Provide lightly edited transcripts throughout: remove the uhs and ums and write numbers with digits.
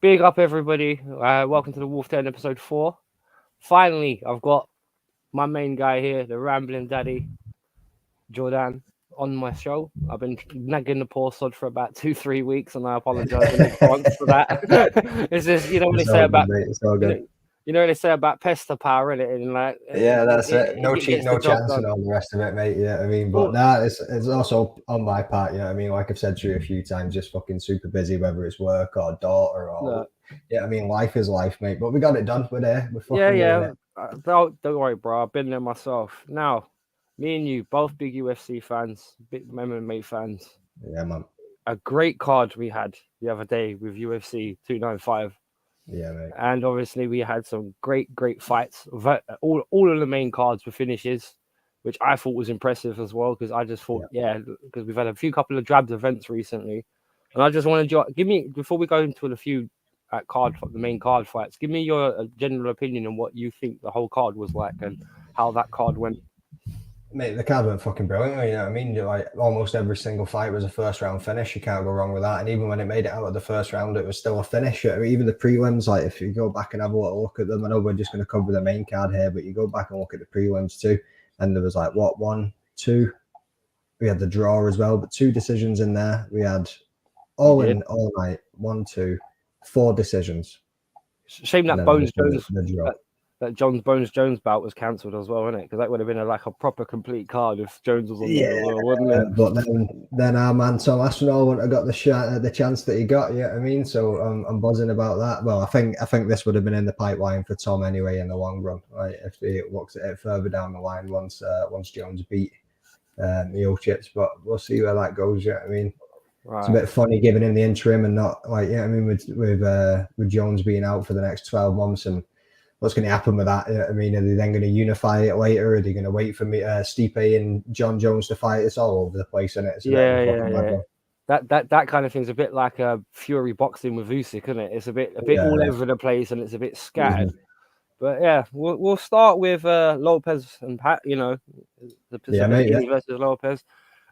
Big up, everybody. Welcome to the Wolf Den episode 4. Finally, I've got my main guy here, the Rambling Daddy, Jordan, on my show. I've been nagging the poor sod for about 2-3 weeks, and I apologize in advance for that. It's just, you know what they say about you know what they say about pester power, innit? And like, that's it. No cheat, no chance, and all the rest of it, mate. Yeah, I mean, but it's also on my part. You know, I mean, like I've said to you a few times, just fucking super busy, whether it's work or daughter or I mean, life is life, mate. But we got it done. We're there. We're fucking Don't worry, bro. I've been there myself. Now, me and you, both big UFC fans, big MMA fans. Yeah, man. A great card we had the other day with UFC 295. Yeah, mate. And obviously we had some great fights. All of the main cards were finishes, which I thought was impressive as well, because I just thought, because we've had a couple of drabs events recently, and I just wanted you give me, before we go into the few the main card fights, give me your general opinion on what you think the whole card was like and how that card went. Mate, the card went fucking brilliant. You know what I mean? Like almost every single fight was a first round finish. You can't go wrong with that. And even when it made it out of the first round, it was still a finish. I mean, even the prelims, like if you go back and have a little look at them, I know we're just going to cover the main card here, but you go back and look at the prelims too, and there was like 1, 2. We had the draw as well, but 2 decisions in there. We had all night 1, 2, 4 decisions. Shame that Bones Jones. That Bones Jones bout was cancelled as well, isn't it? Because that would have been a proper complete card if Jones was on there as well, wouldn't it? But then our man Tom Aspinall wouldn't have got the chance that he got. Yeah, I mean, so I'm buzzing about that. Well, I think this would have been in the pipeline for Tom anyway in the long run. Right, if he looks at it further down the line once Jones beat Miocic, but we'll see where that goes. Yeah, I mean. Right. It's a bit funny giving him the interim and not I mean, with Jones being out for the next 12 months and what's going to happen with that? I mean, are they then going to unify it later? Are they going to wait for Stipe and John Jones to fight? It's all over the place, isn't it? It's That kind of thing's a bit like a Fury boxing with Usyk, isn't it? It's a bit all over the place and it's a bit scattered. Mm-hmm. But yeah, we'll start with Lopez and Pat. You know, the versus Lopez.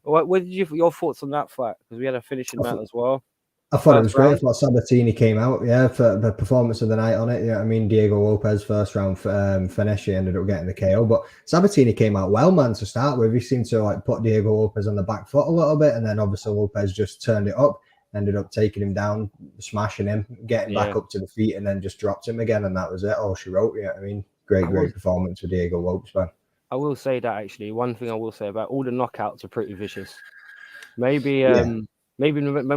What did your thoughts on that fight? Because we had a finishing that as well. I thought it was great. I thought Sabatini came out, for the performance of the night on it. Yeah, I mean, Diego Lopez first round finish, he ended up getting the KO, but Sabatini came out well, man, to start with. He seemed to put Diego Lopez on the back foot a little bit, and then obviously Lopez just turned it up, ended up taking him down, smashing him, getting back up to the feet, and then just dropped him again, and that was it. All she wrote. Yeah, I mean, great performance for Diego Lopez, man. I will say that actually, one thing I will say about all the knockouts are pretty vicious. Maybe the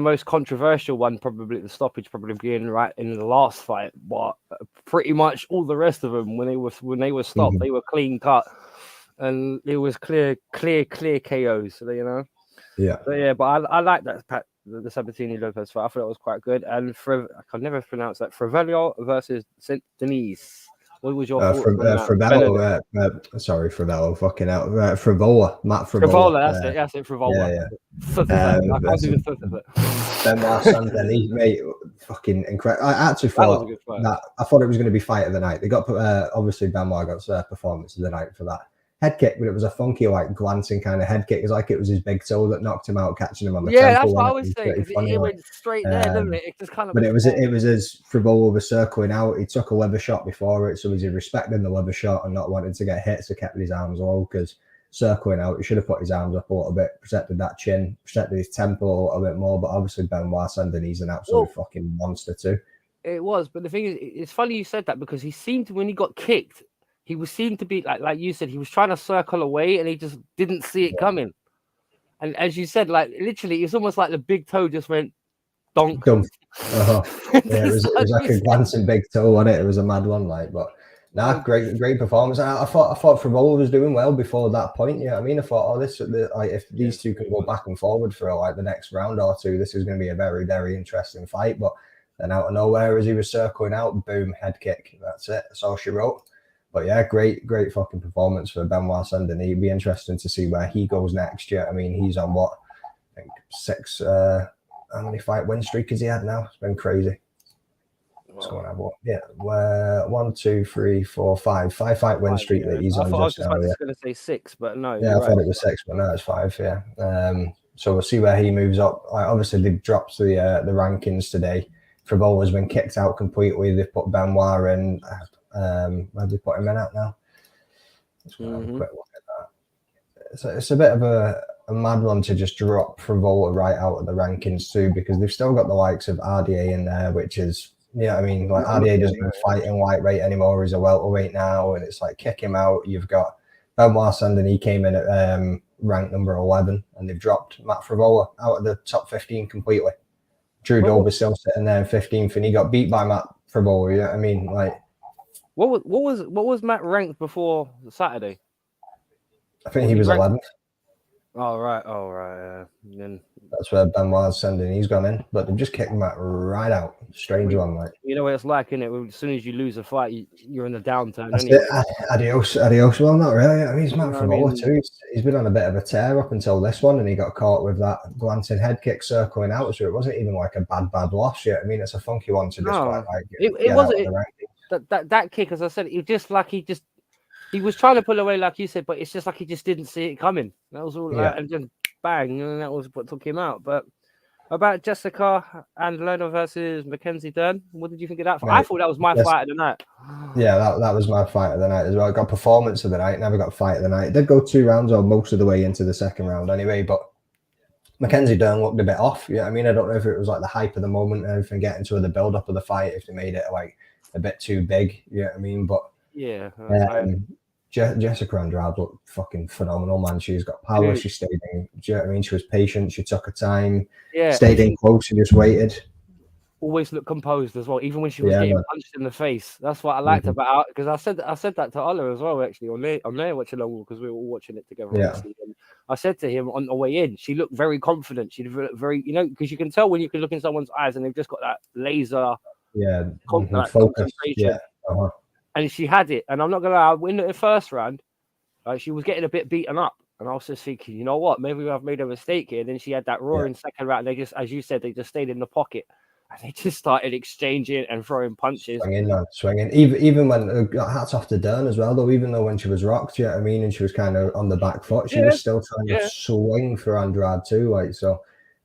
most controversial one, probably the stoppage, probably being right in the last fight, but pretty much all the rest of them, when they were stopped, they were clean cut, and it was clear KOs. You know. Yeah. But I like that the Sabatini Lopez fight. I thought it was quite good, and I can never pronounce that. Frevelio versus Denise. What was your Frivola? Sorry, Frivola. Fucking out. Frivola. Matt Frivola. That's it. Frivola. Yeah. I can't do the foot of it. Benoit Saint-Denis, mate, fucking incredible. I actually thought that it was going to be fight of the night. They got obviously Benoit got performance of the night for that head kick, but it was a funky, glancing kind of head kick. It was like it was his big toe that knocked him out, catching him on the temple. That's what I was saying. It went straight there, didn't it? It just kind of. But it was as Frivola was circling out. He took a liver shot before it, so was he respecting the liver shot and not wanting to get hit, so kept his arms low, because circling out, he should have put his arms up a little bit, protected that chin, protected his temple a little bit more. But obviously Benoit Saint-Denis an absolute fucking monster too. It was, but the thing is, it's funny you said that, because he seemed to, when he got kicked, he seemed to be like you said, he was trying to circle away and he just didn't see it coming. And as you said, literally, it's almost like the big toe just went donk. Dump. Yeah, it was like a glancing big toe on it. It was a mad one, but great performance. I thought Frivola was doing well before that point. Yeah, I mean, I thought, if these two can go back and forward for the next round or two, this is going to be a very, very interesting fight. But then out of nowhere, as he was circling out, boom, head kick. That's it. That's all she wrote. But yeah, great fucking performance for Benoit Saint-Denis. It'd be interesting to see where he goes next year. I mean, he's on I think 6. How many fight win streak has he had now? It's been crazy. What's going on? Yeah, 1, 2, 3, 4, 5 fight win streak that he's on. I was just going to say 6, but no. Yeah, I thought it was 6, but no, it's 5. Yeah. So we'll see where he moves up. Obviously, they dropped the rankings today Frivola's been kicked out completely. They've put Benoit in. Where they put him in at now? Let's have a quick look at that. So it's a bit of a mad one to just drop Frivola right out of the rankings too, because they've still got the likes of RDA in there, which is, I mean, like RDA doesn't even fight in lightweight anymore. He's a welterweight now, and it's like kick him out. You've got Benoit Sandin, he came in at rank number 11, and they've dropped Matt Frivola out of the top 15 completely. Drew Dober's still sitting there in 15th, and he got beat by Matt Frivola. You know what I mean? Like, what was Matt ranked before Saturday? I think he was 11th. Oh right. Then that's where Benoit's sending. He's gone in, but they've just kicked Matt right out. Strange one, like. You know what it's like, innit? As soon as you lose a fight, you're in a downturn. That's anyway. Adios. Well, not really. I mean, he's Matt Frivola too. He's been on a bit of a tear up until this one, and he got caught with that glancing head kick circling out. So it wasn't even like a bad loss yet. I mean, it's a funky one to just it wasn't. That kick, as I said, it just like he was trying to pull away, like you said, but it's just like he just didn't see it coming. That was all, and then bang, and that was what took him out. But about Jessica and Lerner versus Mackenzie Dern, what did you think of that? Mate, I thought that was my fight of the night. Yeah, that was my fight of the night as well. I got performance of the night, never got fight of the night. It did go 2 rounds or most of the way into the second round anyway, but Mackenzie Dern looked a bit off. Yeah, I mean, I don't know if it was like the hype of the moment and everything getting to the build up of the fight, if they made it like a bit too big. You know what I mean? But yeah. Jessica Andrade looked fucking phenomenal, man. She's got power. She stayed in. Do you know what I mean? She was patient. She took her time. Yeah. Stayed in close and just waited. Always looked composed as well, even when she was getting punched in the face. That's what I liked about it, because I said that to Ola as well, actually, on their watch along, because we were all watching it together. Yeah. And I said to him on the way in, she looked very confident. She looked very, because you can tell when you can look in someone's eyes and they've just got that laser focus. Concentration. Yeah. Uh-huh. And she had it. And I'm not going to lie, in the first round, she was getting a bit beaten up. And I was just thinking, you know what? Maybe I've made a mistake here. And then she had that roaring second round. They just, as you said, they just stayed in the pocket. And they just started exchanging and throwing punches. Swinging. Even when, hats off to Dern as well, though, even though when she was rocked, you know what I mean? And she was kind of on the back foot, she was still trying to swing for Andrade too. Like, so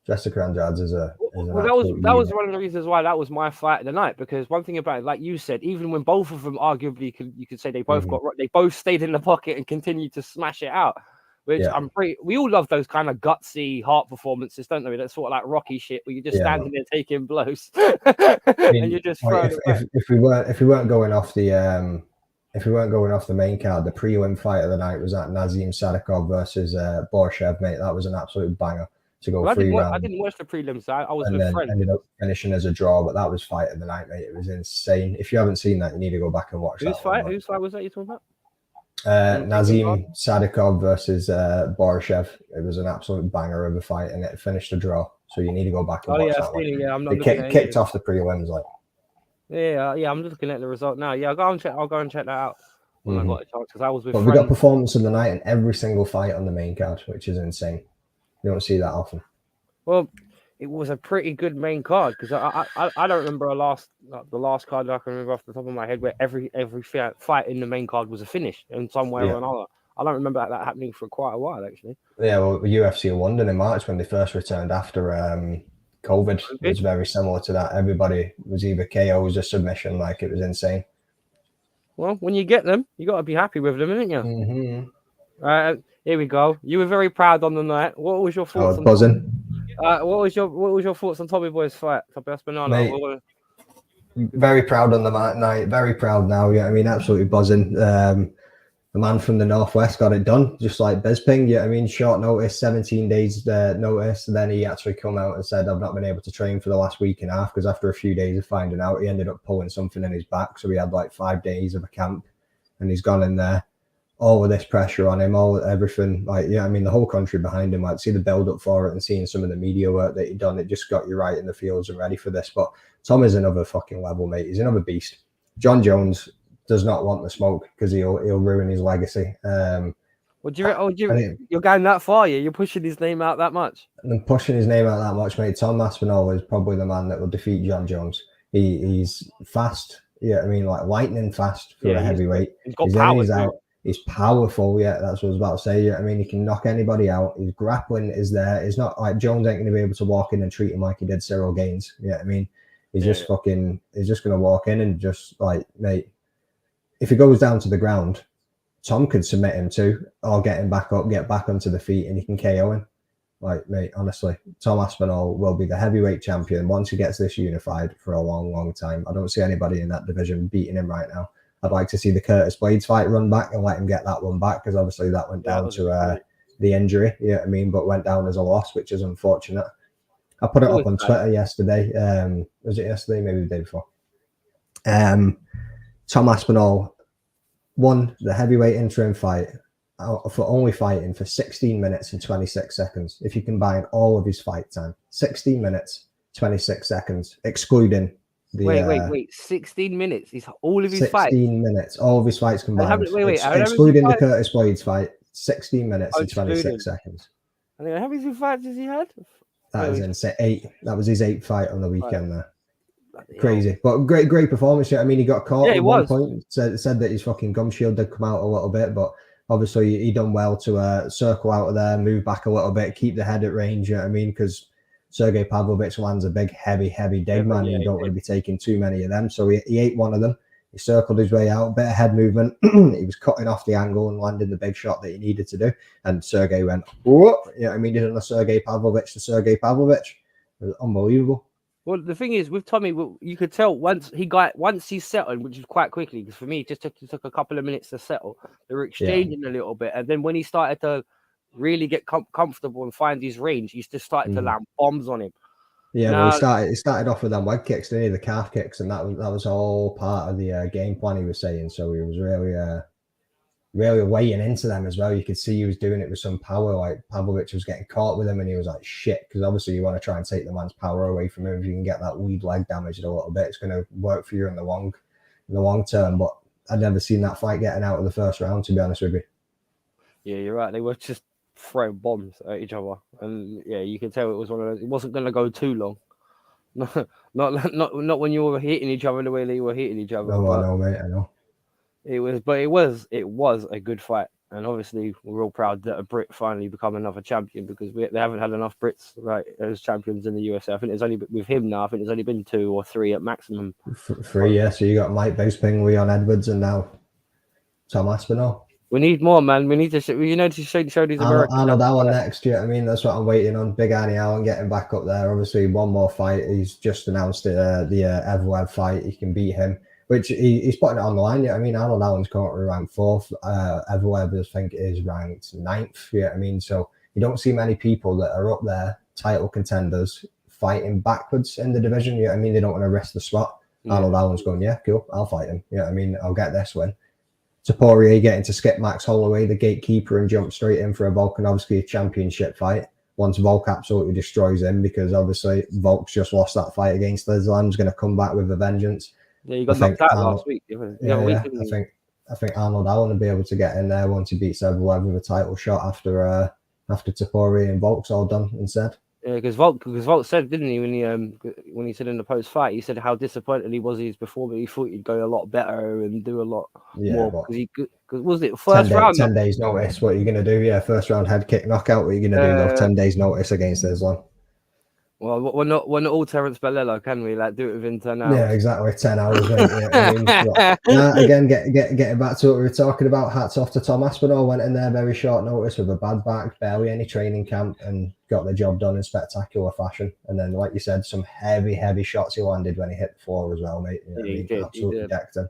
Jessica Andrade is that was one of the reasons why that was my fight of the night, because one thing about it, like you said, even when both of them arguably you could say they both they both stayed in the pocket and continued to smash it out, which we all love those kind of gutsy heart performances, don't we? That's sort of like Rocky shit where you're just standing there taking blows and you're just throwing if we weren't going off the main card, the prelim fight of the night was at Nazim Sadikov versus Borshev, mate. That was an absolute banger. To go 3 rounds. I didn't watch the prelims. I was and with then friends. Ended up finishing as a draw, but that was fight of the night, mate. It was insane. If you haven't seen that, you need to go back and watch Whose fight was that you're talking about? Nazim Sadikov versus Borshev. It was an absolute banger of a fight, and it finished a draw. So you need to go back and watch that one. I'm not kicked off the prelims, like. Yeah. I'm looking at the result now. Yeah, I'll go and check that out when I got a chance, because I was with. But we got performance of the night in every single fight on the main card, which is insane. You don't see that often. Well, it was a pretty good main card, because I don't remember the last card that I can remember off the top of my head where every fight in the main card was a finish in some way or another. I don't remember that happening for quite a while, actually. Yeah, well, UFC in London in March, when they first returned after COVID, it was very similar to that. Everybody was either KOs or submission. Like, it was insane. Well, when you get them, you got to be happy with them, ain't you? Mm-hmm. Here we go. You were very proud on the night. What was your thoughts? I was buzzing. What was your thoughts on Tommy Boy's fight? Tommy Espinal. Very proud on the night. Very proud now. Yeah, I mean, absolutely buzzing. The man from the Northwest got it done, just like Bisping. Yeah, I mean, short notice, 17 days notice. And then he actually come out and said, I've not been able to train for the last week and a half, because after a few days of finding out, he ended up pulling something in his back. So he had like 5 days of a camp, and he's gone in there. All of this pressure on him, everything, like, I mean, the whole country behind him, like, see the build up for it and seeing some of the media work that he'd done, it just got you right in the fields and ready for this. But Tom is another fucking level, mate. He's another beast. John Jones does not want the smoke, because he'll ruin his legacy. You're going that far, you're pushing his name out that much. And pushing his name out that much, mate. Tom Aspinall is probably the man that will defeat John Jones. He's fast, I mean, like lightning fast for a heavyweight. He's got power. He's powerful, that's what I was about to say. I mean, he can knock anybody out. His grappling is there. It's not like Jones ain't going to be able to walk in and treat him like he did Cyril Gaines. I mean, He's just gonna walk in and just like, mate, if he goes down to the ground, Tom could submit him too, or get him back up, get back onto the feet, and he can KO him. Like, mate, honestly, Tom Aspinall will be the heavyweight champion once he gets this unified for a long, long time. I don't see anybody in that division beating him right now. I'd like to see the Curtis Blades fight run back and let him get that one back, because obviously that went down to the injury, you know what I mean, but went down as a loss, which is unfortunate. I put it up on Twitter yesterday. Was it yesterday? Maybe the day before. Tom Aspinall won the heavyweight interim fight for only fighting for 16 minutes and 26 seconds. If you combine all of his fight time, 16 minutes, 26 seconds, excluding the... Wait. 16 minutes? He's all of his 16 fights? 16 minutes. All of his fights combined. Excluding the Curtis Blades fight, 16 minutes and 26 seconds. I think, how many fights has he had? That is insane. 8. That was his 8th fight on the weekend there. Crazy, but great performance. I mean, he got caught at one point. Said that his fucking gum shield did come out a little bit, but obviously he done well to circle out of there, move back a little bit, keep the head at range. You know what I mean? Because Sergey Pavlovich lands a big, heavy dig man. You don't want to be taking too many of them. So he ate one of them. He circled his way out, bit of head movement. He was cutting off the angle and landing the big shot that he needed to do. And Sergey went, whoop. You know what I mean? He did a Sergey Pavlovich to Sergey Pavlovich. It was unbelievable. Well, the thing is with Tommy, you could tell once he settled, which is quite quickly, because for me it just took a couple of minutes to settle. They were exchanging a little bit, and then when he started to really get comfortable and find his range, he just started to land bombs on him. Yeah, well, he started off with them leg kicks, didn't he? The calf kicks, and that was all part of the game plan he was saying. So he was really weighing into them as well. You could see he was doing it with some power. Like Pavlovich was getting caught with him, and he was like, shit, because obviously you want to try and take the man's power away from him. If you can get that lead leg damaged a little bit, it's going to work for you in the long term. But I'd never seen that fight getting out of the first round, to be honest with you. Yeah, you're right. They were just throwing bombs at each other, and yeah, you could tell it was one of those. It wasn't going to go too long. Not when you were hitting each other the way they were hitting each other. No, I know, mate. I know. It was a good fight, and obviously we're all proud that a Brit finally become another champion, because they haven't had enough Brits as champions in the USA. I think there's only with him now. I think there's only been 2 or 3 at maximum. 3, yeah. So you got Mike Bisping, Leon Edwards, and now Tom Aspinall. We need more, man. We need to show these Americans. Arnold Allen next year. I mean, that's what I'm waiting on. Big Arnie Allen getting back up there. Obviously, one more fight. He's just announced the Evloev fight. He can beat him, which he's putting it on the line. Yeah, I mean, Arnold Allen's currently ranked 4th. Evloev, I think, is ranked 9th. Yeah, I mean, so you don't see many people that are up there, title contenders, fighting backwards in the division. Yeah, I mean, they don't want to risk the spot. Yeah. Arnold Allen's going, yeah, cool, I'll fight him. Yeah, I mean, I'll get this win. Poirier getting to skip Max Holloway, the gatekeeper, and jump straight in for a Volkanovski championship fight. Once Volk absolutely destroys him, because obviously Volk's just lost that fight against Islam's going to come back with a vengeance. Yeah, you got knocked out last week. I think Arnold Allen will be able to get in there once he beats Evloev with a title shot after Poirier and Volk's all done and said. Yeah, because Volk said, didn't he, when he said in the post fight, he said how disappointed he was in his performance. He thought he'd go a lot better and do a lot more, because was it first round? 10 days notice. What are you going to do? Yeah, first round head kick knockout. What are you going to do? Though? 10 days notice against Islam. Well, we're not all Terence Bellello, can we? Like, do it within 10 hours. Yeah, exactly. 10 hours. Again, getting back to what we were talking about, hats off to Tom Aspinall. Went in there very short notice with a bad back, barely any training camp, and got the job done in spectacular fashion. And then, like you said, some heavy shots he landed when he hit the floor as well, mate. You know he did. Absolutely decked him.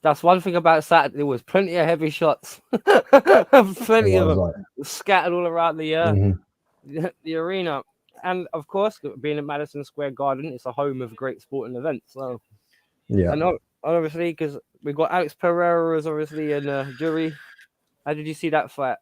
That's one thing about Saturday. There was plenty of heavy shots. Plenty of them scattered all around the arena. And of course, being at Madison Square Garden, it's a home of great sporting events. So, yeah, and obviously, because we've got Alex Pereira as obviously in jury. How did you see that fight?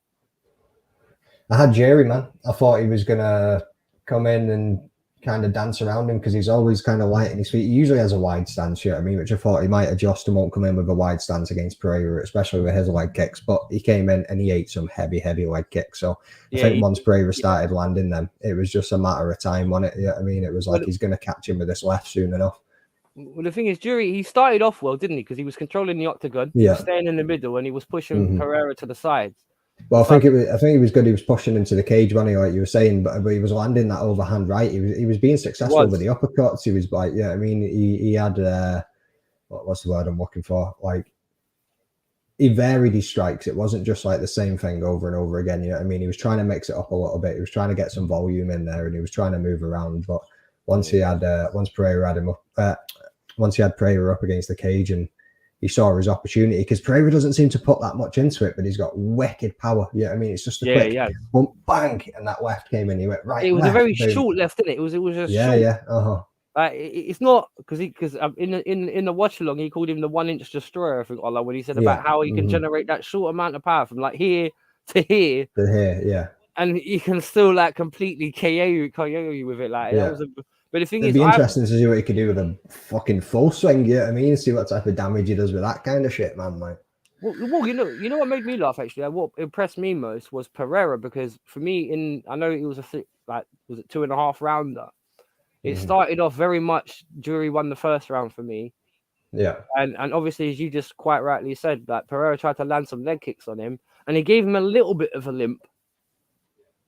I had Jerry, man. I thought he was gonna come in and kind of dance around him, because he's always kind of light in his feet. He usually has a wide stance, you know what I mean, which I thought he might adjust and won't come in with a wide stance against Pereira, especially with his leg kicks. But he came in and he ate some heavy leg kicks. So I think once Pereira started landing them, it was just a matter of time, wasn't it? You know what I mean? It was like he's going to catch him with this left soon enough. Well, the thing is, Jury, he started off well, didn't he? Because he was controlling the octagon, he was staying in the middle, and he was pushing Pereira to the sides. Well, I think it was good. He was pushing into the cage, wasn't he? Like you were saying, but he was landing that overhand right. He was being successful with the uppercuts. He was like, yeah, I mean, he had what's the word I'm looking for? Like, he varied his strikes. It wasn't just like the same thing over and over again. You know what I mean? He was trying to mix it up a little bit. He was trying to get some volume in there, and he was trying to move around. But once Pereira had him up, once he had Pereira up against the cage, and he saw his opportunity, because Pereira doesn't seem to put that much into it, but he's got wicked power. Yeah, I mean, it's just a quick bump, bang, and that left came in. He went right. It was left, a very boom. short left, didn't it? It was just short. It's not because in the watch along he called him the 1 inch destroyer. I think when he said about how he can generate that short amount of power from like here to here, and he can still like completely KO you with it. Like that was but the thing it'd be interesting to see what he could do with a fucking full swing. Yeah, I mean, see what type of damage he does with that kind of shit, man. Like, well, you know what made me laugh actually. What impressed me most was Pereira, because for me, I know it was was it 2.5 rounder. It started off very much Jury won the first round for me. Yeah. And obviously, as you just quite rightly said, that Pereira tried to land some leg kicks on him, and he gave him a little bit of a limp.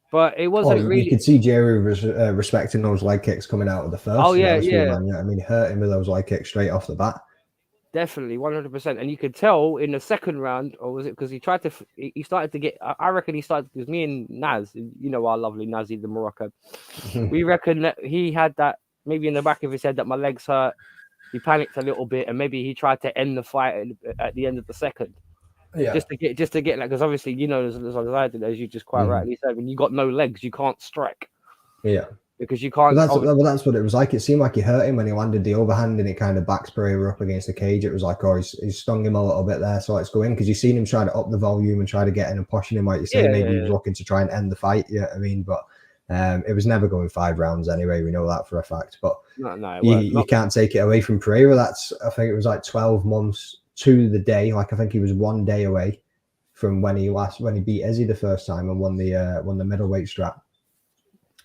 But it wasn't really. You could see Jerry was respecting those leg kicks coming out of the first. Oh yeah. Man. Yeah, I mean, he hurt him with those leg kicks straight off the bat. Definitely, 100%. And you could tell in the second round, or was it because he started to get? I reckon he started, because me and Naz, you know, our lovely Nazi, the Moroccan, we reckon that he had that maybe in the back of his head that my legs hurt. He panicked a little bit, and maybe he tried to end the fight at the end of the second. Yeah. Just to get like, because obviously, you know, as I did, as you just quite rightly said, when you got no legs, you can't strike. Yeah. Because you can't. That's what it was like. It seemed like he hurt him when he landed the overhand, and it kind of backs Pereira up against the cage. It was like, he's stung him a little bit there, so let's go in, because you seen him try to up the volume and try to get in and pushing him, like you say. Maybe he was looking to try and end the fight. Yeah, I mean, but it was never going 5 rounds anyway. We know that for a fact. But you can't take it away from Pereira. I think it was like 12 months to the day. Like, I think he was 1 day away from when he beat Izzy the first time and won the middleweight strap.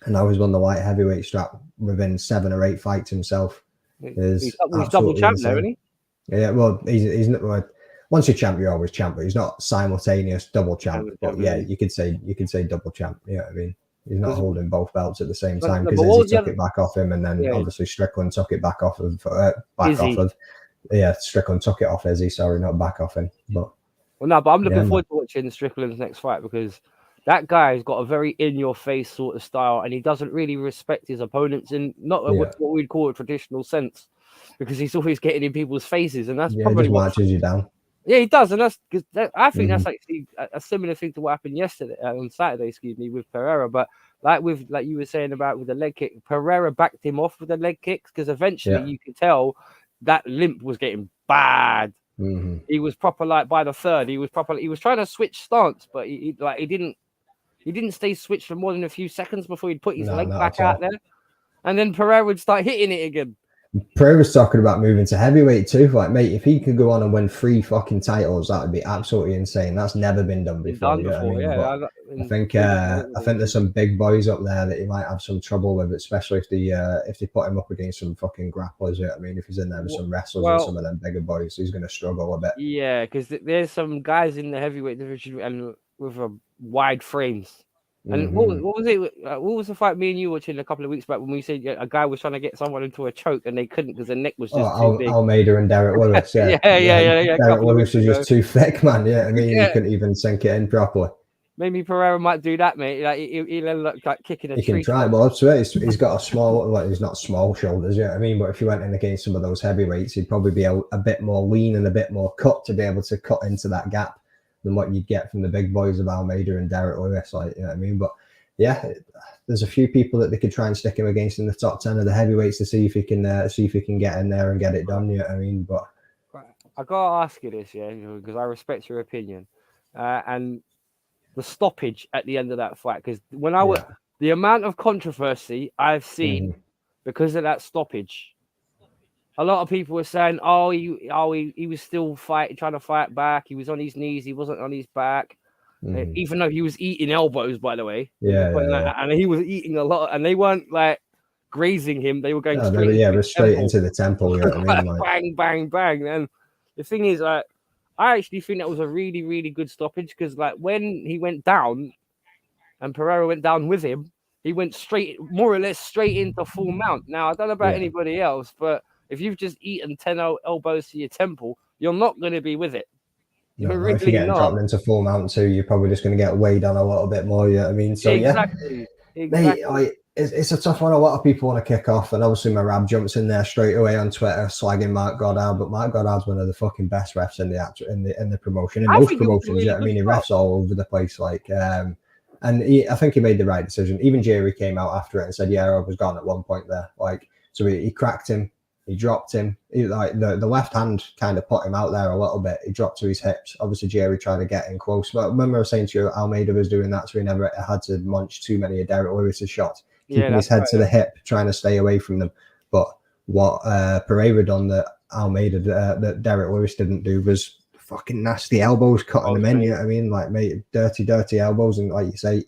And I was won the light heavyweight strap within 7 or 8 fights himself. He's double champ now, isn't he? Yeah, well, he's not. Once you're champ, you're always champ, but he's not simultaneous double champ. But yeah, you could say double champ. Yeah, I mean, he's not holding both belts at the same time, because Izzy took it back off him, and then obviously Strickland took it back off of. Strickland took it off Izzy. Sorry, not back off him. But I'm looking forward to watching Strickland's next fight, because that guy's got a very in-your-face sort of style, and he doesn't really respect his opponents in what we'd call a traditional sense, because he's always getting in people's faces, and that's probably he just marches you down. Yeah, he does, and I think that's actually a similar thing to what happened yesterday on Saturday, with Pereira. But like you were saying about with the leg kick, Pereira backed him off with the leg kicks, because eventually you could tell that limp was getting bad. He was proper, like by the third, he was trying to switch stance, but he didn't stay switched for more than a few seconds before he'd put his leg back out there. And then Pereira would start hitting it again. Pereira's talking about moving to heavyweight too. Like, mate, if he could go on and win 3 fucking titles, that would be absolutely insane. That's never been done before. I think there's some big boys up there that he might have some trouble with, especially if they put him up against some fucking grapplers. I mean, if he's in there with some wrestlers and some of them bigger boys, he's going to struggle a bit. Yeah, because there's some guys in the heavyweight division and with wide frames. And what was it? What was the fight me and you watching a couple of weeks back when we said a guy was trying to get someone into a choke and they couldn't because their neck was just too big? Almeida and Derek Lewis. Yeah. Derek Lewis was just too thick, man. Yeah, I mean, he couldn't even sink it in properly. Maybe Pereira might do that, mate. Like he'll look like kicking a tree. He can try. Well, I swear he's got a small, he's not small shoulders. Yeah, I mean, but if he went in against some of those heavyweights, he'd probably be a bit more lean and a bit more cut to be able to cut into that gap than what you'd get from the big boys of Almeida and Derek Lewis. Like, you know what I mean? But yeah, there's a few people that they could try and stick him against in the top 10 of the heavyweights to see if he can get in there and get it done. You know what I mean? But I gotta ask you this, because I respect your opinion, and the stoppage at the end of that fight, because the amount of controversy I've seen because of that stoppage. A lot of people were saying, he was still trying to fight back. He was on his knees. He wasn't on his back. Even though he was eating elbows, by the way. And he was eating a lot, and they weren't like grazing him. They were going straight into the temple. You know what I mean? Bang, bang, bang. And the thing is, I actually think that was a really, really good stoppage because, like, when he went down and Pereira went down with him, he went more or less straight into full mount. Now, I don't know about anybody else, but if you've just eaten 10 elbows to your temple, you're not going to be with it. No, if you're getting dropped into full mount too, you're probably just going to get weighed on a little bit more. Yeah, I mean, so exactly. Mate, it's a tough one. A lot of people want to kick off, and obviously Marab jumps in there straight away on Twitter, slagging Mark Goddard. But Mark Goddard's one of the fucking best refs in the promotion, in most promotions. Really, I mean, he refs all over the place. Like, and I think he made the right decision. Even Jerry came out after it and said, "Yeah, I was gone at one point there." Like, so he cracked him. He dropped him. Like the left hand kind of put him out there a little bit. He dropped to his hips. Obviously, Jerry tried to get in close. But remember I was saying to you, Almeida was doing that, so he never had to munch too many of Derek Lewis's shots, keeping his head to the hip, trying to stay away from them. But what Pereira done that Almeida, that Derek Lewis didn't do was fucking nasty elbows, cutting them in. I mean, like, mate, dirty elbows. And like you say,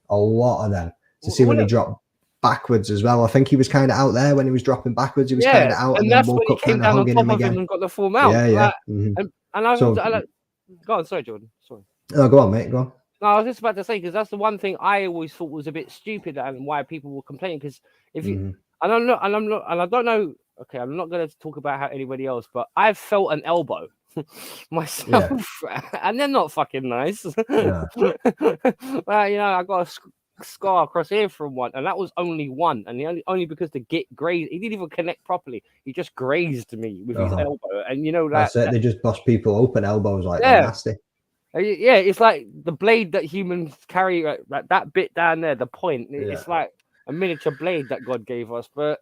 a lot of them. To see when he dropped backwards as well. I think he was kind of out there when he was dropping backwards. He was kind of out, and then woke up kind of hugging him again. And got the full mount. And I go on, sorry, Jordan. Sorry. Oh, go on, mate. Go on. No, I was just about to say, because that's the one thing I always thought was a bit stupid and why people were complaining. Because if you, and I don't know. Okay, I'm not going to talk about how anybody else, but I've felt an elbow myself, and they're not fucking nice. Well, I got a scar across here from one, and that was only one, and only because the git grazed. He didn't even connect properly. He just grazed me with his elbow, and that's it. They just bust people open elbows like they're nasty. Yeah, it's like the blade that humans carry, like that bit down there, the point. It's like a miniature blade that God gave us, but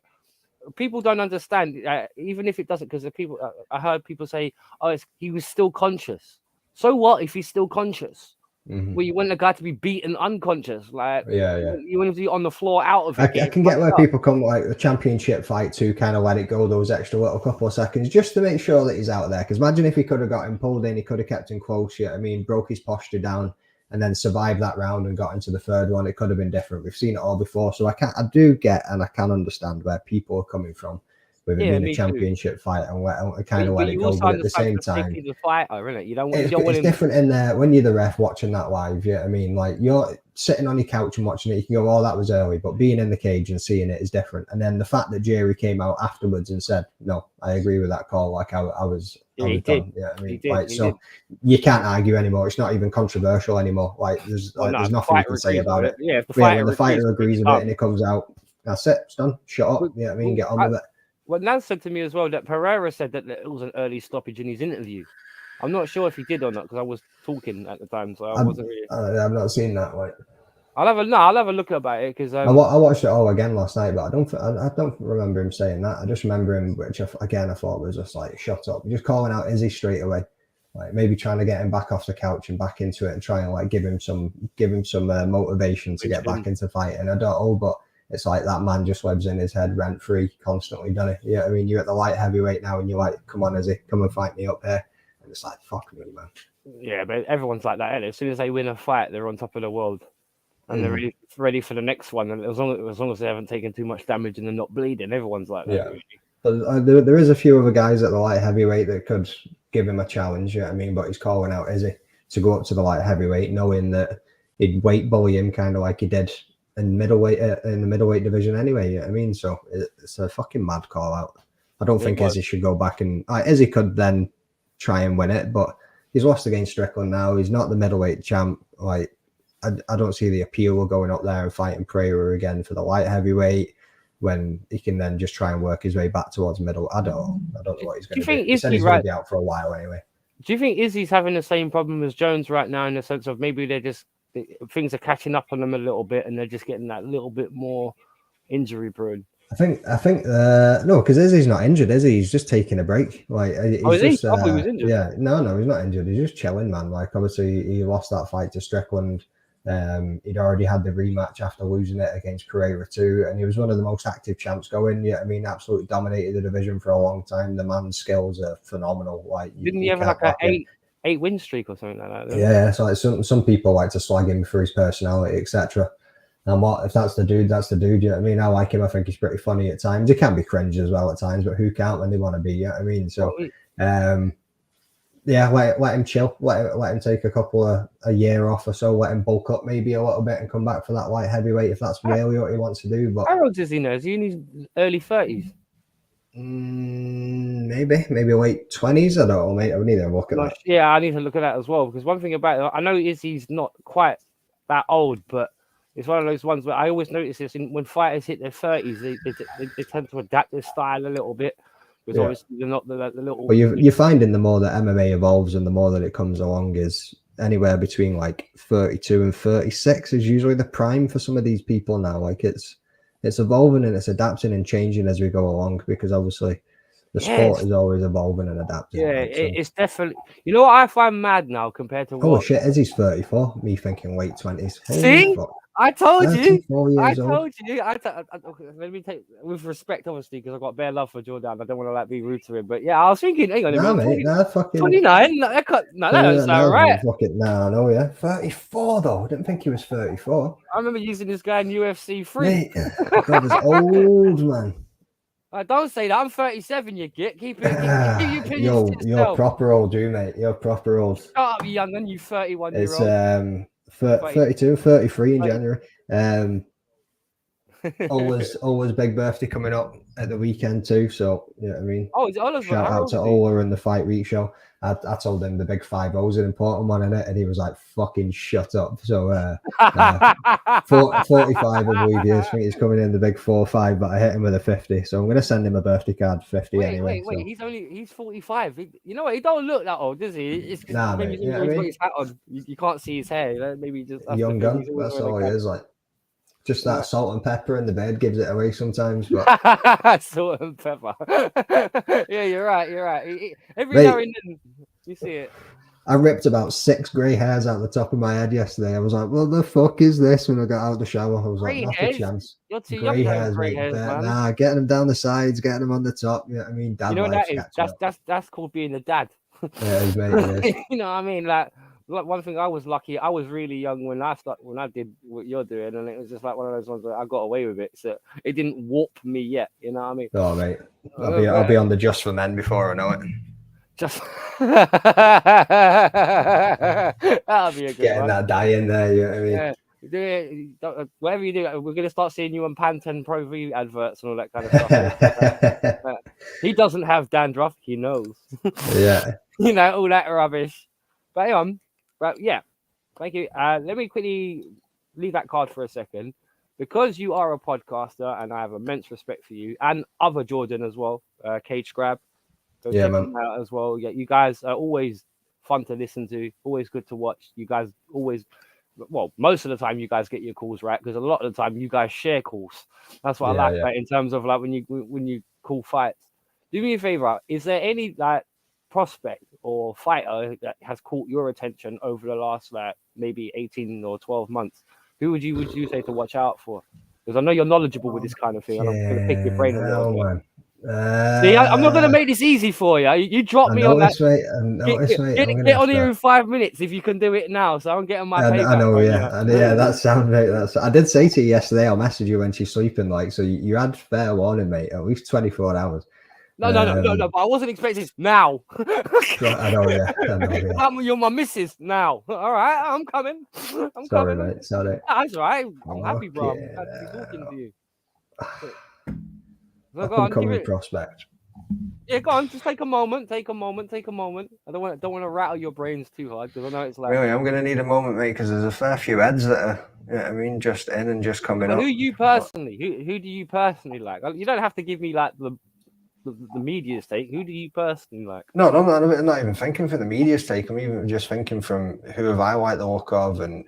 people don't understand. Even if it doesn't, because the people I heard people say, "Oh, he was still conscious." So what if he's still conscious? Well, you want the guy to be beaten unconscious, like you want him to be on the floor out of it. I can get where people come like the championship fight to kind of let it go those extra little couple of seconds just to make sure that he's out there. Because imagine if he could have got him pulled in, he could have kept him close. I mean, broke his posture down and then survived that round and got into the third one. It could have been different. We've seen it all before, so I do get and I can understand where people are coming from with it being a championship fight and kind of let it go. But at the same time, it's different in there when you're the ref watching that live. I mean, like you're sitting on your couch and watching it, you can go, "Oh, that was early," but being in the cage and seeing it is different. And then the fact that Jerry came out afterwards and said, "No, I agree with that call," like I was done. I mean, so you can't argue anymore. It's not even controversial anymore. Like there's nothing you can say about it. Yeah, when the fighter agrees with it and it comes out, that's it. It's done. Shut up. I mean, get on with it. Well, Nance said to me as well that Pereira said that it was an early stoppage in his interview. I'm not sure if he did or not because I was talking at the time, so I wasn't really. I've not seen that. Like, I'll have a look about it because I watched it all again last night, but I don't remember him saying that. I just remember him, which I thought was just like shut up, just calling out Izzy straight away, like maybe trying to get him back off the couch and back into it and try and like give him some motivation to get back into fighting. I don't know, but. It's like that man just lives in his head rent free, constantly, doesn't he? I mean, you're at the light heavyweight now, and you're like, "Come on, Izzy, come and fight me up here." And it's like, "Fuck me, man." Yeah, but everyone's like that. As soon as they win a fight, they're on top of the world, and they're ready for the next one. And as long as they haven't taken too much damage and they're not bleeding, everyone's like that. Yeah, really. But there is a few other guys at the light heavyweight that could give him a challenge. I mean, but he's calling out Izzy to go up to the light heavyweight, knowing that he'd weight bully him, kind of like he did. In the middleweight division anyway. I mean, so it's a fucking mad call out. I don't think Izzy should go back and Izzy could then try and win it, but he's lost against Strickland now. He's not the middleweight champ. Like I don't see the appeal of going up there and fighting Pereira again for the light heavyweight when he can then just try and work his way back towards middle. I don't know what he's going to do. He said he's going to be out for a while anyway. Do you think Izzy's having the same problem as Jones right now in the sense of maybe things are catching up on them a little bit and they're just getting that little bit more injury prone? I think no, because Izzy's not injured, is he? He's just taking a break. Like he's he was injured. Yeah, no, he's not injured. He's just chilling, man. Like obviously he lost that fight to Strickland. He'd already had the rematch after losing it against Pereira too, and he was one of the most active champs going. I mean, absolutely dominated the division for a long time. The man's skills are phenomenal. Like didn't he have like an 8-win streak or something like that? Yeah, so like some people like to slag him for his personality, etc. And what if that's the dude? That's the dude. You know what I mean? I like him. I think he's pretty funny at times. He can be cringe as well at times, but who can't when they want to be? You know what I mean? So, Yeah, let him chill. Let him take a year off or so. Let him bulk up maybe a little bit and come back for that light heavyweight if that's really what he wants to do. But how old is he now? Is he in his early 30s? Maybe late 20s. I don't know, mate. I need to look at that. Yeah, I need to look at that as well, because one thing about it, I know he's not quite that old, but it's one of those ones where I always notice this when fighters hit their 30s, they tend to adapt their style a little bit, because obviously they're not the little. But you're finding the more that MMA evolves and the more that it comes along is anywhere between like 32 and 36 is usually the prime for some of these people now. Like it's evolving and it's adapting and changing as we go along, because obviously the sport is always evolving and adapting. Yeah, it's definitely. You know what I find mad now compared to holy shit, Izzy's 34. Me thinking late 20s. See, I told you. I old. told you. Let me take with respect, obviously, because I've got bare love for Jordan. I don't want to be rude to him, but yeah, I was thinking, hang on a minute, fucking 29. That's all right. No, yeah, 34 though. I didn't think he was 34. I remember using this guy in UFC 3. Mate, God is old, man. Don't say that. I'm 37. You get keep your opinions to yourself. You're proper old, you mate. You're proper old. Shut up, you young, and you 31-year-old. It's 32, 33 in January. Ola's big birthday coming up at the weekend too. So you know what I mean. Oh, it's Ola's. Shout out to Ola and the Fight Week show. I told him the big 5-0 is an important one in it, and he was like, "Fucking shut up." So 45, I believe he is. I think he's coming in the big 4-5, but I hit him with a 50, so I'm gonna send him a birthday card 50 anyway. Wait, he's 45. You know what? He don't look that old, does he? It's maybe he's got his hat on. You can't see his hair. Maybe just young gun. That's all he is. Like just that salt and pepper in the bed gives it away sometimes. But salt and pepper. Yeah, you're right. Every now and then you see it. I ripped about 6 grey hairs out the top of my head yesterday. I was like, "What the fuck is this?" When I got out of the shower, I was like, "Not a chance." You're too young to have grey hairs, man. Nah, getting them down the sides, getting them on the top. You know what I mean? Dad, you know what that is? That's called being a dad. Yeah, it is, mate. It is. You know what I mean? Like one thing, I was lucky. I was really young when I did what you're doing, and it was just like one of those ones where I got away with it. So it didn't warp me yet. You know what I mean? Oh, mate, I'll be on the Just for Men before I know it. Just that'll be a good getting one. that dye in there. You know what I mean? Whatever you do, we're gonna start seeing you on Pantene Pro V adverts and all that kind of stuff. He doesn't have dandruff. He knows. Yeah. You know, all that rubbish. But hang on. But yeah, thank you. Let me quickly leave that card for a second, because you are a podcaster and I have immense respect for you and other Jordan as well. Cage Grab. So yeah, man. Out as well. Yeah, you guys are always fun to listen to, always good to watch. You guys always, well, most of the time you guys get your calls right, because a lot of the time you guys share calls. That's what I like about in terms of like when you call fights. Do me a favor. Is there any like prospect or fighter that has caught your attention over the last like maybe 18 or 12 months? Who would you say to watch out for? Because I know you're knowledgeable with this kind of thing, and I'm going to pick your brain a little bit. See, I'm not going to make this easy for you. You drop me on that. Get on here in 5 minutes if you can do it now. So I'm getting my payback. I know, yeah. Yeah, that sounds right. I did say to you yesterday, I'll message you when she's sleeping. Like, so you had fair warning, mate. At least 24 hours. No. But I wasn't expecting this now. I know, yeah. You're my missus now. All right, I'm coming. Sorry, mate. Sorry. That's all right. I'm happy, bro. I'm happy to be talking to you. So go on, prospect. Yeah, go on. Just take a moment. I don't want to rattle your brains too hard, because I know it's like. Really, I'm going to need a moment, mate, because there's a fair few heads that are, you know what I mean, just in and just coming up. Who you personally? Who do you personally like? You don't have to give me like the media's take. Who do you personally like? No, I'm not even thinking for the media's take. I'm even just thinking from who have I liked the look of and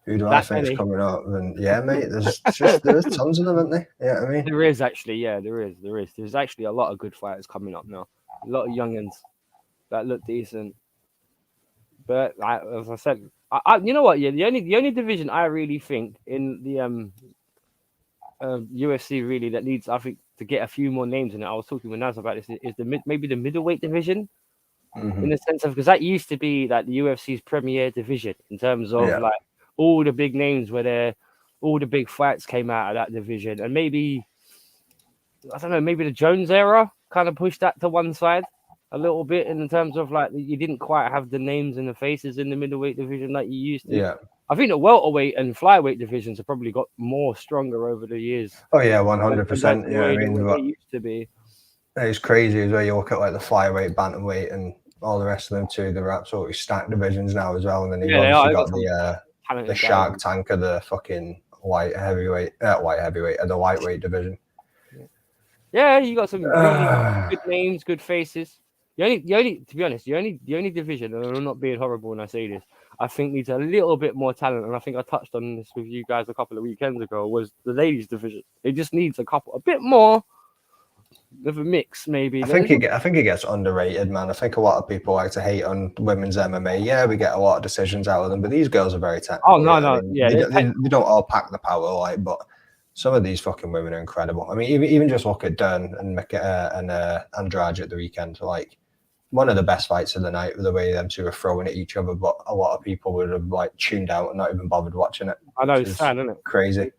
who do I think is coming up. And yeah, mate, there's tons of them, aren't there? Yeah, I mean, there is actually. Yeah, there is. There's actually a lot of good fighters coming up now. A lot of youngins that look decent. But as I said, you know what? Yeah, the only division I really think in the UFC really that needs, I think, to get a few more names in it. I was talking with Naz about this. Is maybe the middleweight division, in the sense of, because that used to be like the UFC's premier division in terms of like all the big names all the big fights came out of that division, and maybe I don't know, maybe the Jones era kind of pushed that to one side. a little bit in terms of like you didn't quite have the names and the faces in the middleweight division like you used to. Yeah. I think the welterweight and flyweight divisions have probably got more stronger over the years. Oh yeah, 100%. Yeah, I mean, they used to be. It's crazy as well. You look at like the flyweight, bantamweight, and all the rest of them too. They're absolutely stacked divisions now as well. And then you've obviously got the Shark Tank of the fucking the lightweight division. Yeah, you got some really good names, good faces. The only, to be honest, the only division, and I'm not being horrible when I say this, I think needs a little bit more talent, and I think I touched on this with you guys a couple of weekends ago, was the ladies division. It just needs a bit more of a mix, maybe. I think it gets underrated, man. I think a lot of people like to hate on women's MMA. Yeah, we get a lot of decisions out of them, but these girls are very technical. Oh no, they don't all pack the power like, but some of these fucking women are incredible. I mean, even just look at Dern and Andrade at the weekend. Like, one of the best fights of the night, the way them two are throwing at each other. But a lot of people would have like tuned out and not even bothered watching it. I know, it's sad, isn't it? Crazy.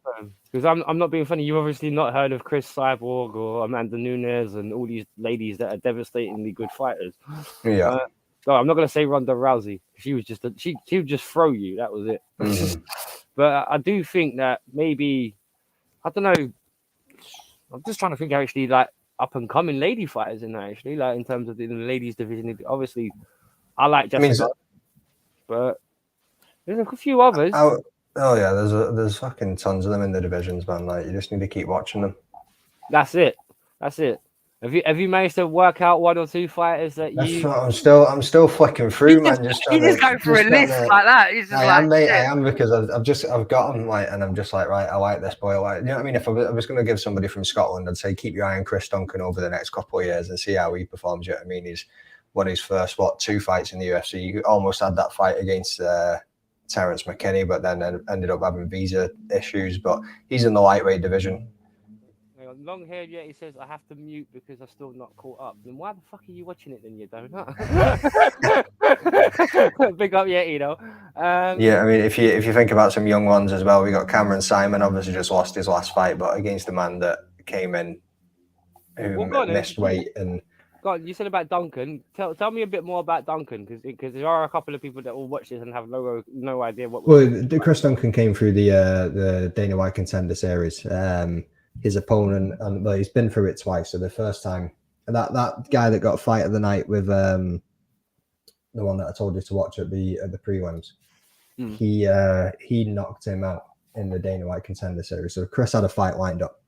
Because I'm not being funny. You've obviously not heard of Chris Cyborg or Amanda Nunes and all these ladies that are devastatingly good fighters. Yeah. No, I'm not gonna say Ronda Rousey. She was just she would just throw you. That was it. Mm-hmm. But I do think that maybe, I don't know. I'm just trying to think actually like up and coming lady fighters in there actually, like in terms of the ladies division. Obviously, I like Jessica, but there's a few others. Oh yeah, there's fucking tons of them in the divisions, man. Like, you just need to keep watching them. That's it. Have you managed to work out one or two fighters that you? I'm still flicking through, man. Just going through a list like that. I am because I've got them like, and I'm just like, right, I like this boy. Like, you know what I mean? If I was going to give somebody from Scotland, I'd say keep your eye on Chris Duncan over the next couple of years and see how he performs. You know what I mean? He's won his first 2 fights in the UFC. He almost had that fight against Terrence McKinney, but then ended up having visa issues. But he's in the lightweight division. Long haired Yeti says I have to mute because I'm still not caught up. Then why the fuck are you watching it then, you donut? Big up Yeti though. Yeah, I mean, if you think about some young ones as well, we got Cameron Simon, obviously just lost his last fight, but against a man that came in who missed weight. And God, you said about Duncan. Tell me a bit more about Duncan, because there are a couple of people that will watch this and have no idea what. Well, Chris Duncan came through the Dana White Contender Series. His opponent, and he's been through it twice. So the first time, that guy that got fight of the night with the one that I told you to watch at the prelims, he knocked him out in the Dana White Contender Series. So Chris had a fight lined up.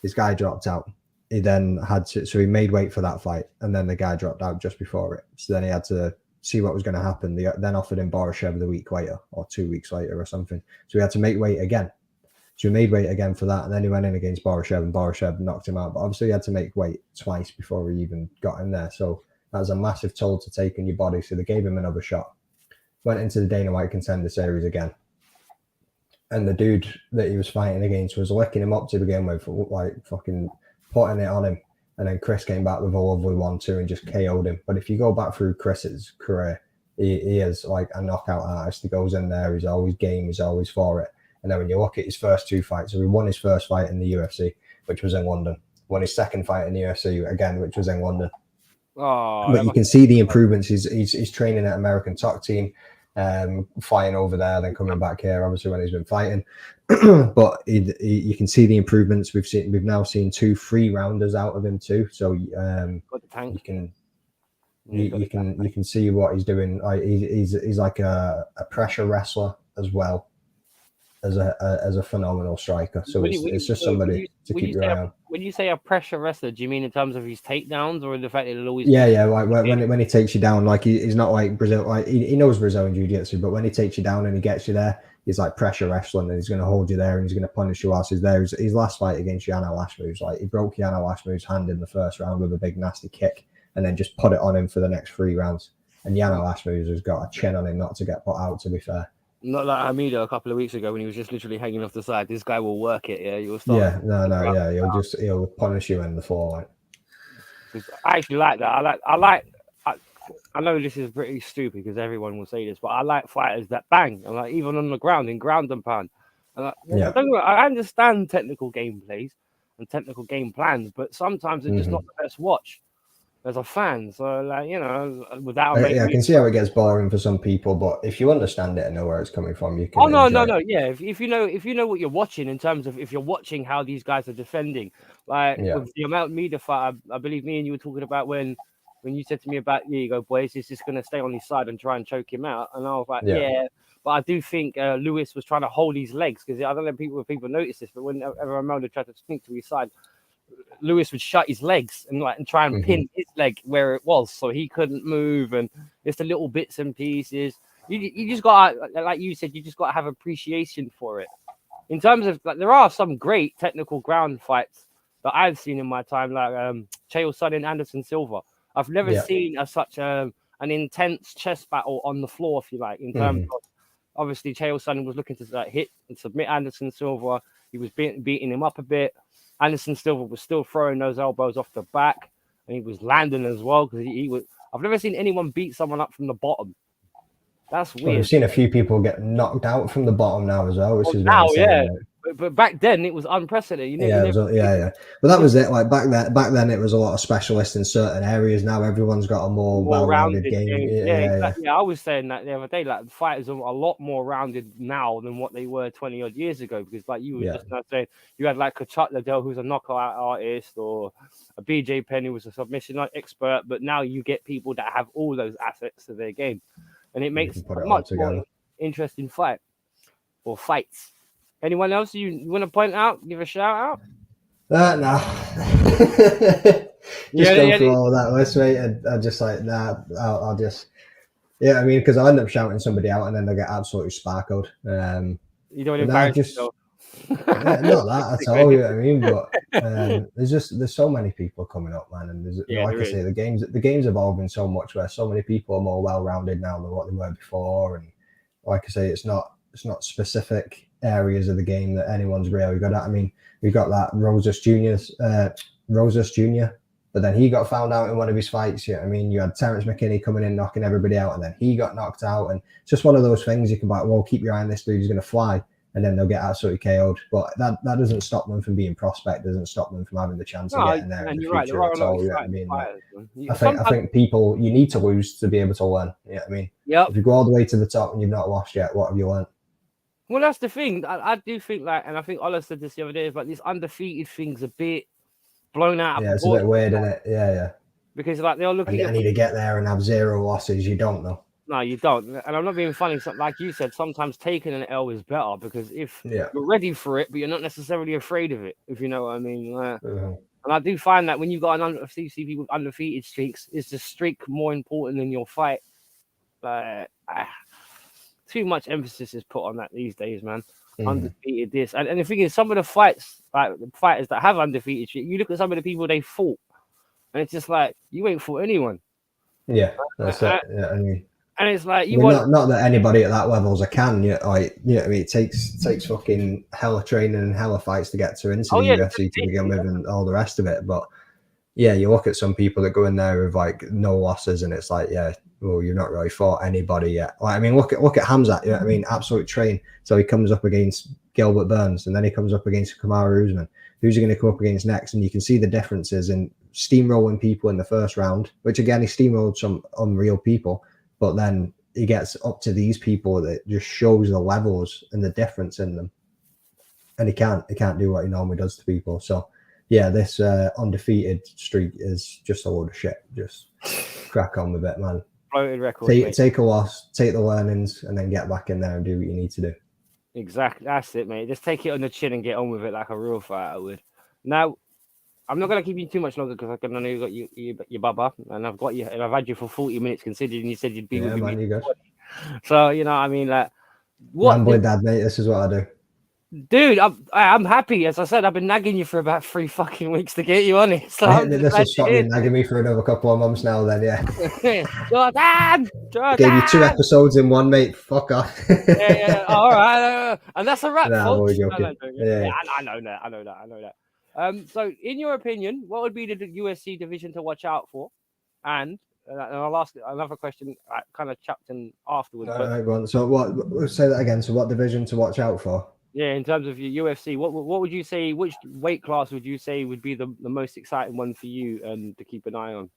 His guy dropped out. He then so he made weight for that fight, and then the guy dropped out just before it. So then he had to see what was going to happen. They then offered him Borashev the week later, or 2 weeks later, or something. So he had to make weight again. So he made weight again for that, and then he went in against Borashev, and Borashev knocked him out. But obviously he had to make weight twice before he even got in there. So that was a massive toll to take on your body. So they gave him another shot. Went into the Dana White Contender Series again. And the dude that he was fighting against was licking him up to begin with, like fucking putting it on him. And then Chris came back with a lovely 1-2 and just KO'd him. But if you go back through Chris's career, he is like a knockout artist. He goes in there, he's always game, he's always for it. And then when you look at his first 2 fights, so he won his first fight in the UFC, which was in London. Won his second fight in the UFC again, which was in London. But you can see the improvements. He's training at American Top Team, flying over there, then coming back here. Obviously, when he's been fighting, but you can see the improvements. We've now seen 2 3-rounders out of him too. So you can see what he's doing. He's like a pressure wrestler as well as a phenomenal striker. So it's just somebody to keep your eye on. When you say a pressure wrestler, do you mean in terms of his takedowns, or the fact that he'll always? Yeah. Like when he takes you down, like he's not like Brazil. Like he knows Brazilian Jiu-Jitsu, but when he takes you down and he gets you there, he's like pressure wrestling, and he's going to hold you there and he's going to punish you whilst he's there. His last fight against Yana Lashmoos, like he broke Yana Lashmoos' hand in the first round with a big nasty kick, and then just put it on him for the next 3 rounds. And Yana Lashmoos has got a chin on him not to get put out. To be fair. Not like Hamido a couple of weeks ago when he was just literally hanging off the side. This guy will work it. Yeah, you'll start. Yeah, no, yeah. He'll punish you in the floor. Like. I actually like that. I know this is pretty stupid because everyone will say this, but I like fighters that bang, and like even on the ground in ground and pound. And I understand technical gameplays and technical game plans, but sometimes they're just not the best watch. as a fan. So like, you know, without making I me. can see how it gets boring for some people, but if you understand it and know where it's coming from, you can Oh no, enjoy no, it. no. Yeah, if you know what you're watching in terms of if you're watching how these guys are defending, like Yeah. with the amount of media fight, I believe me and you were talking about when you said to me about, yeah, you go, boys, he's just gonna stay on his side and try and choke him out, and I was like, Yeah. yeah, but I do think Lewis was trying to hold his legs because I don't know if people notice this, but whenever Ramondo tried to sneak to his side, Lewis would shut his legs and try and Mm-hmm. pin his leg where it was, so he couldn't move, and just the little bits and pieces. You just got, like you said, you just got to have appreciation for it. In terms of like, there are some great technical ground fights that I've seen in my time, like Chael Sonnen and Anderson Silva. I've never Yeah. seen such an intense chess battle on the floor, if you like. In terms Mm-hmm. of obviously Chael Sonnen was looking to hit and submit Anderson Silva. He was beating him up a bit. Anderson Silva was still throwing those elbows off the back, and he was landing as well because he was. I've never seen anyone beat someone up from the bottom. That's Well, we've weird. seen a few people get knocked out from the bottom now as well, which Well, is a bit now, insane. yeah, Like, but back then it was unprecedented. yeah, it was, yeah. But that was it. Like back then, it was a lot of specialists in certain areas. Now everyone's got a more More well-rounded rounded game. game. Yeah, Yeah, yeah, yeah. exactly. Yeah, I was saying that the other day. Like the fighters are a lot more rounded now than what they were 20 odd years ago. Because like you were Yeah. just not saying, you had like Kachuk Liddell, who's a knockout artist, or a BJ Penn, who was a submission expert. But now you get people that have all those assets to their game, and it You makes can put a it all much more together. interesting fight or fights. Anyone else you want to point out? Give a shout out. Nah. Yeah, Just go yeah. through all of that list, mate. And I just like, nah, I'll just, yeah, I mean, because I end up shouting somebody out and then they get absolutely sparkled. You don't But nah, embarrass just, yourself. not that at all, you know what I mean? But there's so many people coming up, man. And there's, Yeah, like there I is. say, the game's evolving so much where so many people are more well rounded now than what they were before. And like I say, it's not specific areas of the game that anyone's really good at. I mean, we got that Rosas Jr., but then he got found out in one of his fights. Yeah, I mean, you had Terrence McKinney coming in, knocking everybody out, and then he got knocked out. And it's just one of those things you can be like, well, keep your eye on this dude, he's going to fly. And then they'll get absolutely KO'd. But that doesn't stop them from being prospect, doesn't stop them from having the chance of No, getting there in and the you're right. There future are a at lot of all. You know what I exciting mean? Like, fighters. Man. I Sometimes, think people, you need to lose to be able to learn. You know what I mean? yep. If you go all the way to the top and you've not lost yet, what have you learned? Well, that's the thing. I do think like, and I think Ola said this the other day, but this undefeated thing's a bit blown out of Yeah, it's a bit proportion weird, isn't it? Yeah, yeah. because like they're looking I at. need to get there and have 0 losses. You don't know. No, you don't. And I'm not being funny. Like you said, sometimes taking an L is better because if Yeah. you're ready for it, but you're not necessarily afraid of it, if you know what I mean. Mm-hmm. And I do find that when you got an see people with undefeated streaks, is the streak more important than your fight? Too much emphasis is put on that these days, man. Mm-hmm. Undefeated this, and the thing is, some of the fights, like the fighters that have undefeated streak, you look at some of the people they fought, and it's just like you ain't fought anyone. Yeah, that's it. Yeah, I mean, and it's like you I mean, want not that anybody at that level is a can. Like, you know, I mean, it takes fucking hella training and hella fights to get into the UFC to begin with, and all the rest of it. But yeah, you look at some people that go in there with like no losses, and it's like, yeah, well, you've not really fought anybody yet. Like, I mean, look at Hamzat. You know what I mean? Absolute train. So he comes up against Gilbert Burns, and then he comes up against Kamaru Usman. Who's he going to come up against next? And you can see the differences in steamrolling people in the first round, which again, he steamrolled some unreal people, but then he gets up to these people that just shows the levels and the difference in them, and he can't do what he normally does to people. So yeah, this undefeated streak is just a load of shit. Just crack on with it, man. floated record. Take a loss, take the learnings, and then get back in there and do what you need to do. Exactly, that's it, mate. Just take it on the chin and get on with it like a real fighter would. Now, I'm not gonna keep you too much longer because I know you got your baba, and I've got you, and I've had you for 40 minutes considering you said you'd be with me. Man, you good. So you know, I mean, like, what? Rambling Dad, mate. This is what I do. Dude, I'm happy. As I said, I've been nagging you for about 3 fucking weeks to get you on it. So This will stop you nagging me for another couple of months now. Then, yeah. Jordan. Gave you 2 episodes in one, mate. Fuck off. yeah. All right, and that's a wrap, folks. Yeah. I know that. So, in your opinion, what would be the USC division to watch out for? And I'll ask another question, kind of chucked in afterwards. So what? Say that again. So what division to watch out for? Yeah, in terms of your UFC, what would you say? Which weight class would you say would be the most exciting one for you and to keep an eye on?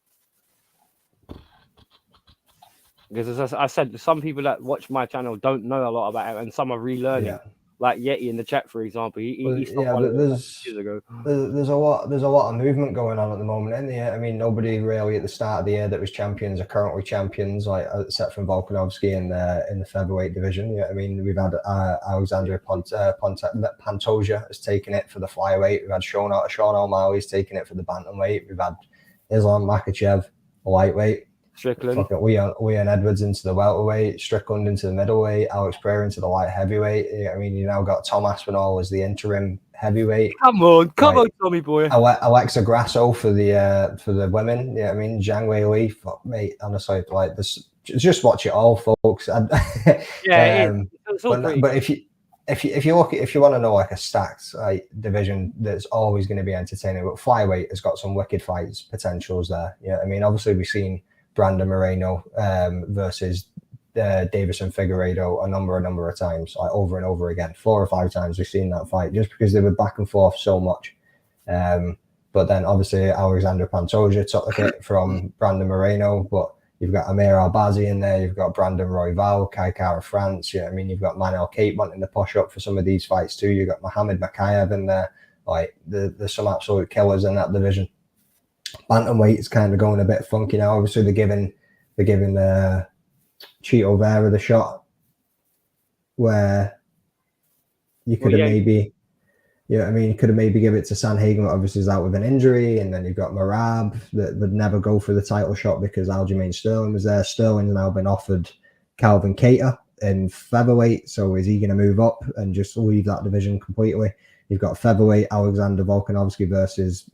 Because as I said, some people that watch my channel don't know a lot about it, and some are relearning. Yeah. Like Yeti in the chat, for example, he stopped yeah, years ago. There's a lot of movement going on at the moment, isn't there? I mean, nobody really at the start of the year that was champions are currently champions, like except from Volkanovski in the featherweight division. Yeah, I mean, we've had Alexandre Pantoja has taken it for the flyweight. We've had Sean O'Malley's taken it for the bantamweight. We've had Islam Makhachev, lightweight. Strickland. Leon Edwards into the welterweight, Strickland into the middleweight, Alex Pereira into the light heavyweight. I mean, you now got Tom Aspinall as the interim heavyweight. Come on, Tommy boy. Alexa Grasso for the women. Yeah, I mean, Zhang Wei Li. Fuck, mate, honestly, like this. Just watch it all, folks. It's all but if you look, if you want to know like a stacked division that's always going to be entertaining, but flyweight has got some wicked fights potentials there. Yeah, I mean, obviously we've seen Brandon Moreno versus Davison Figueiredo a number of times, like over and over again. 4 or 5 times we've seen that fight just because they were back and forth so much. But then obviously Alexander Pantoja took the hit from Brandon Moreno, but you've got Amir Albazi in there, you've got Brandon Royval, Kai Kara France. Yeah, I mean, you've got Manel Cape wanting to push up for some of these fights too. You've got Mohamed Makayev in there. Like there's some absolute killers in that division. Bantamweight is kind of going a bit funky now. Obviously, they're giving Chito Vera the shot where you could have maybe, you could have maybe give it to Sanhagen, but obviously is out with an injury, and then you've got Marab that would never go for the title shot because Aljamain Sterling was there. Sterling's now been offered Calvin Kattar in featherweight, so is he going to move up and just leave that division completely? You've got featherweight Alexander Volkanovski versus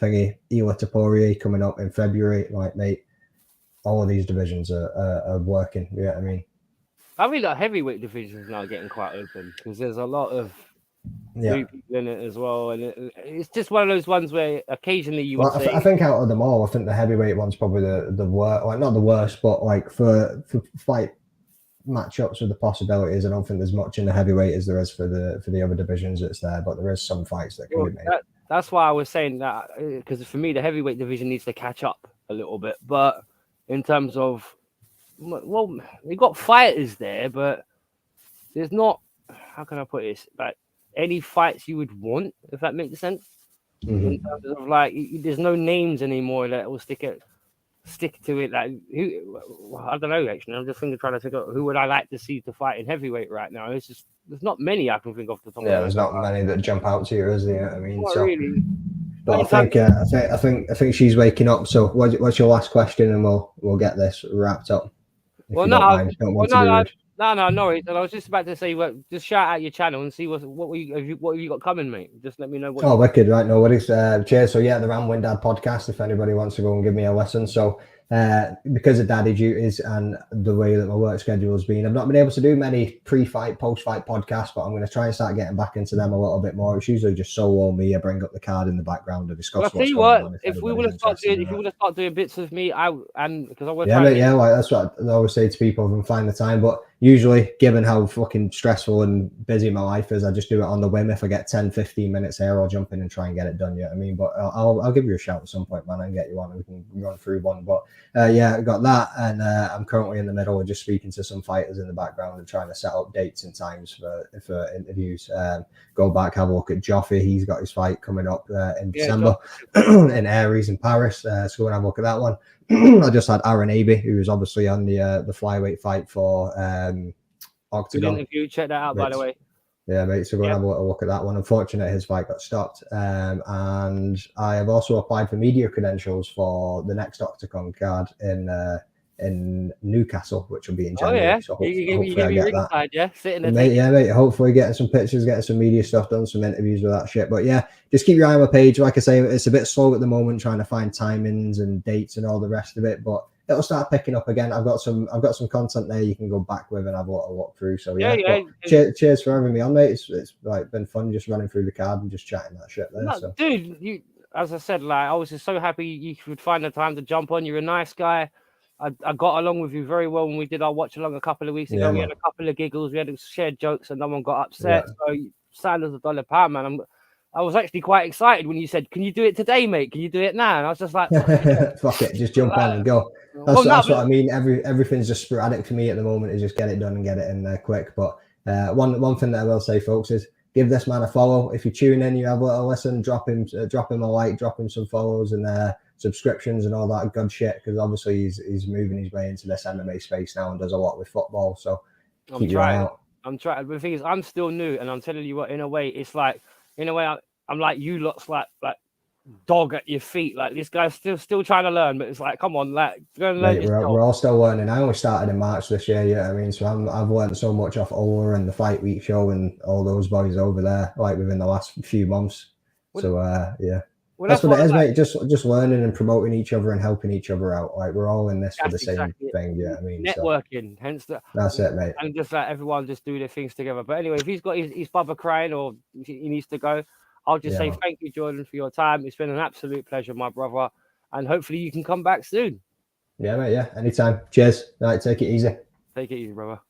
Ila Taporia coming up in February. Like, mate, all of these divisions are working. Yeah, I mean, the heavyweight division is now getting quite open because there's a lot of new people in it as well, and it's just one of those ones where occasionally you would say. I think out of them all, I think the heavyweight one's probably the worst. Like, not the worst, but like for fight matchups with the possibilities, I don't think there's much in the heavyweight as there is for the other divisions that's there, but there is some fights that can be made. That's why I was saying that, because for me the heavyweight division needs to catch up a little bit. But in terms of, well, we got fighters there, but there's not, how can I put this, like any fights you would want, if that makes sense. Mm-hmm. In terms of like, there's no names anymore that will stick to it. Like, who, I don't know, actually. I'm just trying to figure out who would I like to see to fight in heavyweight right now. It's just, there's not many I can think of the top. Yeah, there's not many that jump out to you, is there? I mean, not really. But I think she's waking up. So what's your last question, and we'll get this wrapped up. No, and I was just about to say, well, just shout out your channel and see what have you got coming, mate. Just let me know. Wicked, right? No worries. Cheers. So yeah, the Ramblingdadpodcast. If anybody wants to go and give me a listen, so. Because of daddy duties and the way that my work schedule has been, I've not been able to do many pre-fight, post-fight podcasts, but I'm going to try and start getting back into them a little bit more. It's usually just solo me. I bring up the card in the background to discuss what's going on. If you want to start doing bits with me, because I want to. Like that's what I always say to people if I can find the time. But usually, given how fucking stressful and busy my life is, I just do it on the whim. If I get 10, 15 minutes here, I'll jump in and try and get it done. Yeah, I mean, but I'll give you a shout at some point, man, and get you on and we can run through one. But I got that, and I'm currently in the middle of just speaking to some fighters in the background and trying to set up dates and times for interviews. Go back, have a look at Joffrey. He's got his fight coming up in December in Aries in Paris. So go and have a look at that one. I just had Aaron Abbey, who was obviously on the flyweight fight for Octagon. Good interview. Check that out, by the way. Yeah, mate. So go and have a little look at that one. Unfortunately, his fight got stopped. And I have also applied for media credentials for the next Octagon card in Newcastle, which will be in January. Oh yeah, so hopefully I get that. Yeah, sitting there. Mate. Hopefully getting some pictures, getting some media stuff done, some interviews with that shit. But yeah, just keep your eye on my page. Like I say, it's a bit slow at the moment trying to find timings and dates and all the rest of it, but it'll start picking up again. I've got some content there you can go back with and have a little look through. So cheers for having me on, mate. It's like been fun just running through the card and just chatting that shit there. So. Dude, you, as I said, like I was just so happy you could find the time to jump on. You're a nice guy. I got along with you very well when we did our watch along a couple of weeks ago. We had a couple of giggles, we had shared jokes, and no one got upset. So sound as $1 pound, man. I was actually quite excited when you said, "Can you do it today, mate? Can you do it now?" And I was just like, "Fuck it, just jump on and go." That's what I mean. Everything's just sporadic for me at the moment. Is just get it done and get it in there quick. But one thing that I will say, folks, is give this man a follow. If you tune in, you have a little listen, drop him a like, drop him some follows and subscriptions and all that good shit. Because obviously he's moving his way into this MMA space now and does a lot with football. So keep your eye out. I'm trying. But the thing is, I'm still new, and I'm telling you what. In a way, it's like, I'm like you lot's like dog at your feet. Like this guy's still trying to learn, but it's like, come on, like go and learn. We're all still learning. I only started in March this year. Yeah, I mean, so I've learned so much off Ola and the Fight Week show and all those boys over there, like within the last few months. So yeah. Well, that's what it is, mate. Just learning and promoting each other and helping each other out. Like we're all in this for the same thing. Yeah, I mean, networking. Hence that's it, mate. And just let everyone just do their things together. But anyway, if he's got his brother crying or he needs to go, I'll just say thank you, Jordan, for your time. It's been an absolute pleasure, my brother, and hopefully you can come back soon. Yeah, mate. Yeah, anytime. Cheers. All right, take it easy. Take it easy, brother.